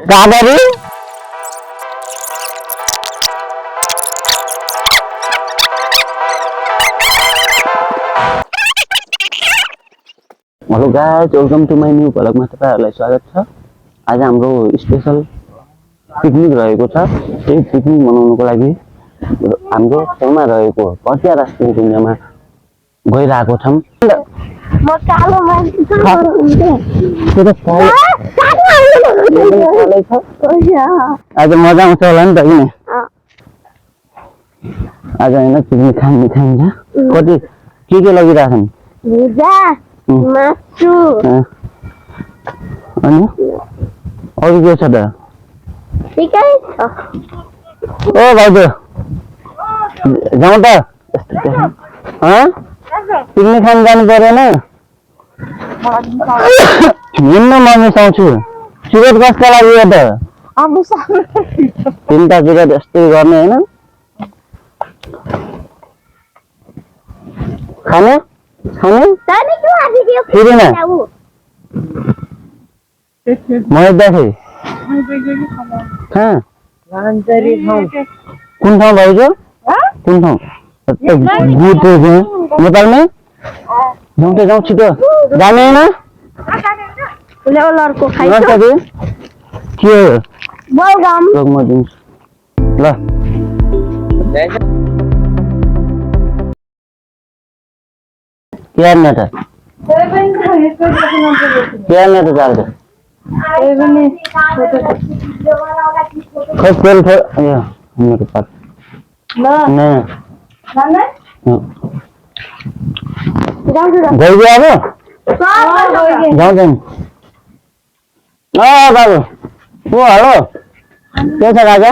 Kadari? Hello guys, welcome to my new vlog मा तपाईहरुलाई स्वागत छ। आज हाम्रो स्पेशल पिकनिक रहेको छ। त्यही पिकनिक मनाउनको लागि हाम्रो छेउमा रहेको पटिया राष्ट्रिय उद्यानमा गइरहेको छौं। म कालो मान्छे छु। आज मजा आउँछ होला नि त किन? आज हैन पिकनिक खान्छ। कति के लगिराछन्? भुजा, मासु। अनि अरु के छ त? ठिकै छ। ओ भाउजू जाउँ त? पिकनिक खान जानु परेन? हिँड्न म मिसाउँछु। सिगरेट कसका लागि हो त? तिनटा सिगरेट यस्तै गर्ने हैन? खाने फेरि न मैं देखे कुन ठाउँ भाइजू? कुन ठाउँ? नेपालमै जाउँ छिटो जाने हैन? के म दिन्छु ल। क्या त चाल्छ? खै तेल मेरो पास गइदियो अब? जाउँ बाबु ओ हेलो के छ राजा?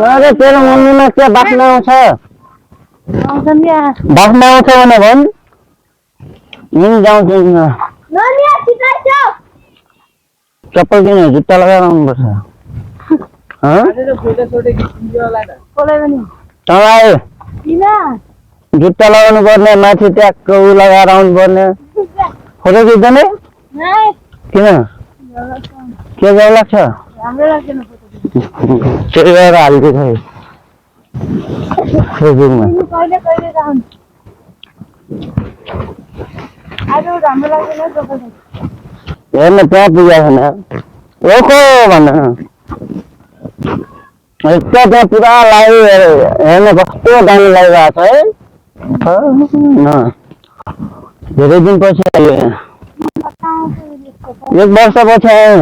अरे तेरो मम्मीमा के बास्ना आउँछ? बास्ना आउँछ भने भन् नि जाउँछु न। चप्पल किन जुत्ता लगाएर आउनुपर्छ? तपाईँ जुत्ता लगाउनु पर्ने, माथि ट्याक्क लगाएर आउनु पर्ने। फोटो खिच्दैन? किन के गाउँ लाग्छ? त्यही भएर हालिदिएको खै फेसबुकमा। हेर्न त्यहाँ पुगेको छैन ओखो भन्न त्यहाँ पुरा लाइभ हेर्न कस्तो दामी लागिरहेको छ है। धेरै दिन पछि आयो, 1 वर्ष पछि आयो।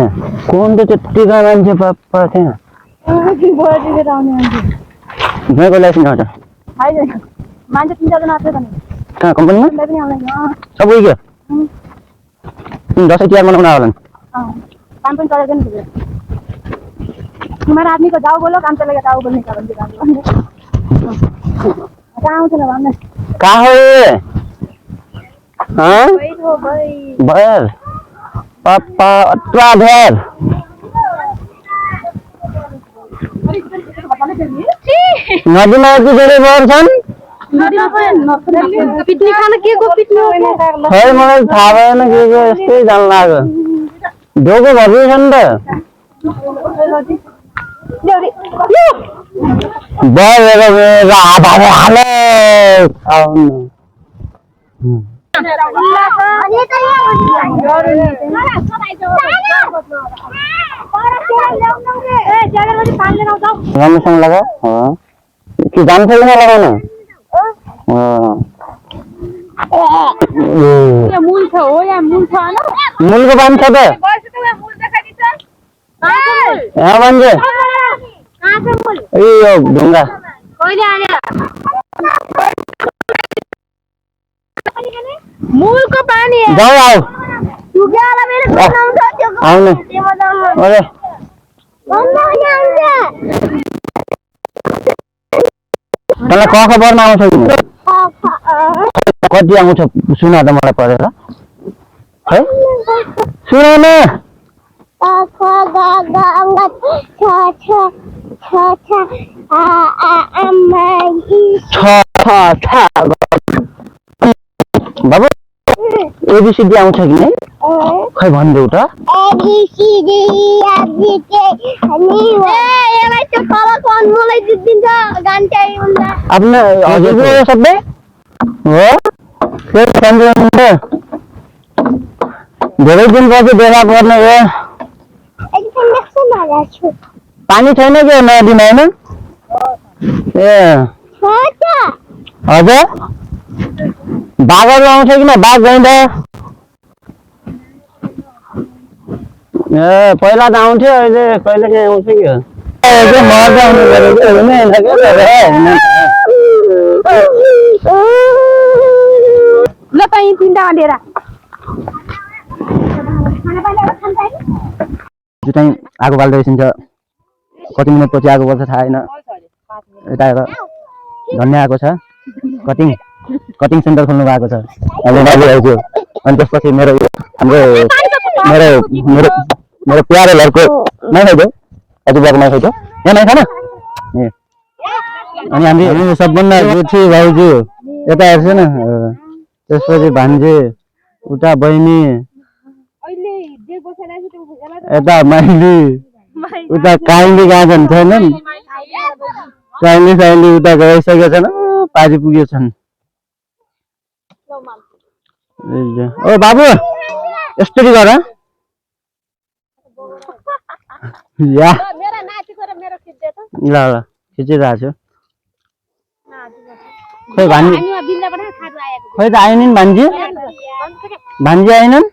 कुन त त्यतिका मान्छे पापा थिएन। को ल्याइसिन आउँछ कहाँ कम्पनीमा? सबै के दसैँ तिहार मनाउन आउलान्? तुम्हारा आदमी को जाओ बोलो, काम चलेगा जाओ बोलने का बंदी कहाँ हो चला हमने कहाँ हो ये? हाँ भैर पापा अत्रा भैर नदीमा यति धेरै भएर छन्। पिकनिक खान के को पिकनिक खै मलाई थाहा भएन के यस्तै जान लाग्यो। ढोको भरियो छ नि त राम्रोसँग लगा कि जान्छ कि नलगाउनु? मूलको पानी छ त यहाँ मान्छे यो ढुङ्गा मूलको पानी जाऊ आऊ आउने अरे तँलाई क खबरमा आउँछ कि कति आउँछ सुन त मलाई परेर है सुन न बाबु एबिसिडी आउँछ कि नै खै भन्देऊ त आफ्नो हजुरको सबै हो धेरै दिनपछि भेला पर्ने हो पानी छैन कि नदीमा होइन ए हजुर बाघहरू आउँछ कि न बाघ गइँदा ए पहिला त आउँथ्यो अहिले कहिले काहीँ आउँछ कि मजा आउनु ल त यी तिनटा लिएर चाहिँ आगो बाल्दै एकछिन छ कति मिनटपछि आगो बल्छ थाहा छैन यता हेर धन्य आएको छ कटिङ सेन्टर खोल्नु भएको छ हाम्रो दाजुभाइको अनि त्यसपछि मेरो हाम्रो मेरो मेरो मेरो प्यारो लडको नै खाइदियो हजुरबाको नै खाइदियो यहाँ नै खान ए अनि हामी सबभन्दा जेठी भाउजू यता हेर्छ न त्यसपछि भान्जे उता बहिनी यता माइली उता काइली गएको छैनन् काइली उता गइसकेका छन् पारी पुगेछन् ओ बाबु यसरी गर या ल खिचिरहेको छु खोइ भान्जी खोइ त आएन नि भान्जी आएनन्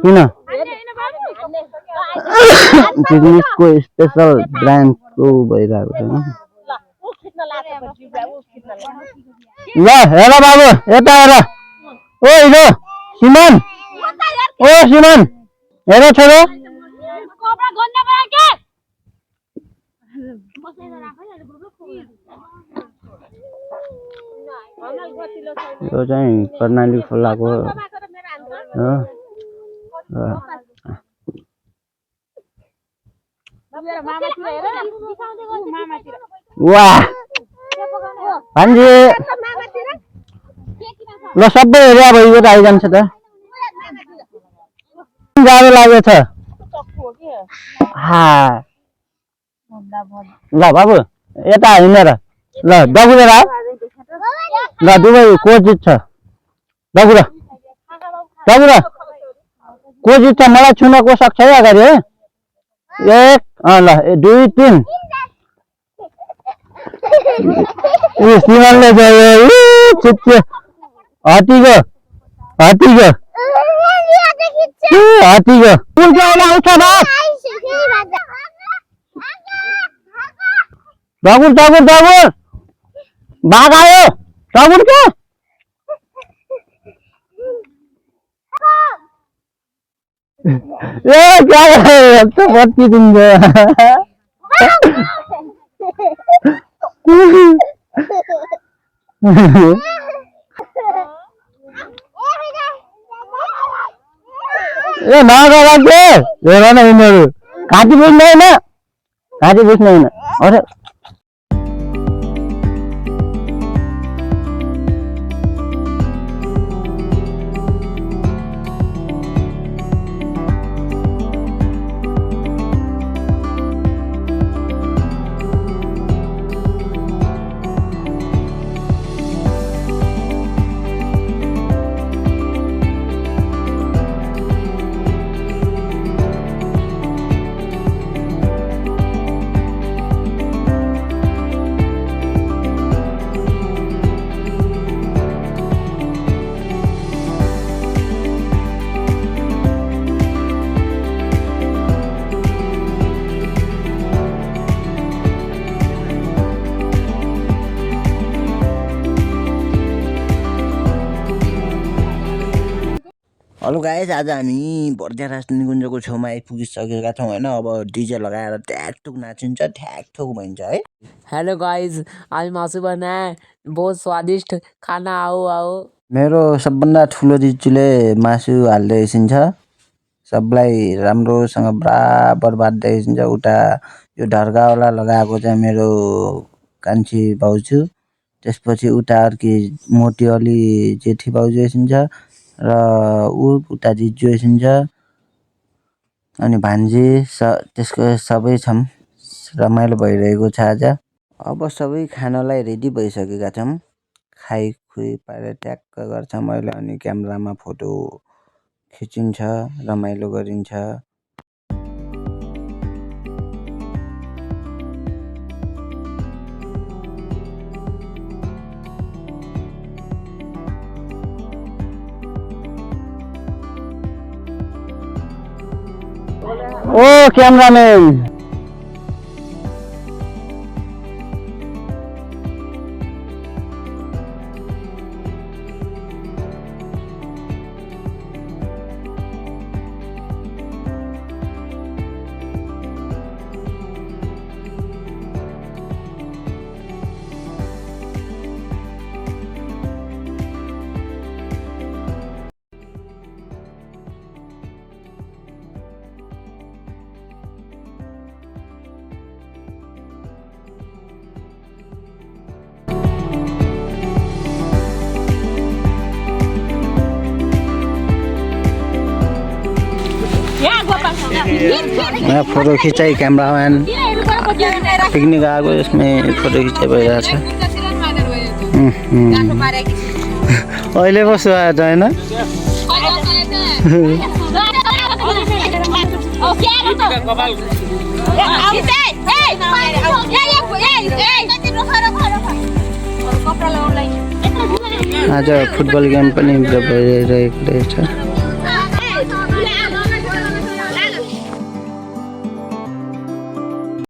किन पिकनिकको स्पेसल ब्रान्चको भइरहेको छ ल हेर बाबु यता हेर ओ हिजो सिमन ओ सिमन हेर छोरो यो चाहिँ कर्णाली खोलाको वाह भान्जी ल सबै हेरे अब यो त आइजान्छ त गाह्रो लागेछ ल बाबु यता हिँडेर ल दगुरेर ल दुवै को जित्छ दगुर को जित्छ मलाई छुनको सक्छ है अगाडि है एक ल 2 3 सिमनले गयो चित्ते हटिगयो कुन चाहिँ आउँछ दगुर बाघ आयो दगुर के ए क्या बत्ती दिन्छ ए नगर के हेर न यिनीहरू घाँटी बुझ्ने होइन अरे हेलो गाइस आज हामी बर्दिया राष्ट्रिय निकुञ्जको छेउमा आइपुगिसकेका छौँ होइन अब डिजे लगाएर ठ्याकठुक नाचिन्छ ठ्याकठुक भइन्छ है। हेलो गाइस आज मासु बनाए बहुत स्वादिष्ट खाना आओ आओ। मेरो सबभन्दा ठुलो जिजुले मासु हाल्दै एकछिन छ सबलाई राम्रोसँग बराबर बाँध्दै एकछिन चाहिँ उता यो ढर्कावाला लगाएको चाहिँ मेरो कान्छी भाउजू त्यसपछि उता अर्की मोटी अलि जेठी भाउजू एकछिन छ र उता जिजू एकछिन छ अनि भान्जी त्यसको सबै छौँ रमाइलो भइरहेको छ आज अब सबै खानलाई रेडी भइसकेका छौँ खाइखुइ पारेर ट्याक्क गर्छौँ अहिले अनि क्यामेरामा फोटो खिचिन्छ रमाइलो गरिन्छ ओ क्यामेराम्यान यहाँ फोटो खिचाइ क्यामेराम्यान पिकनिक आएको यसमै फोटो खिचाइ भइरहेछ अहिले कस्तो आएछ होइन आज फुटबल गेम पनि भइरहेको रहेछ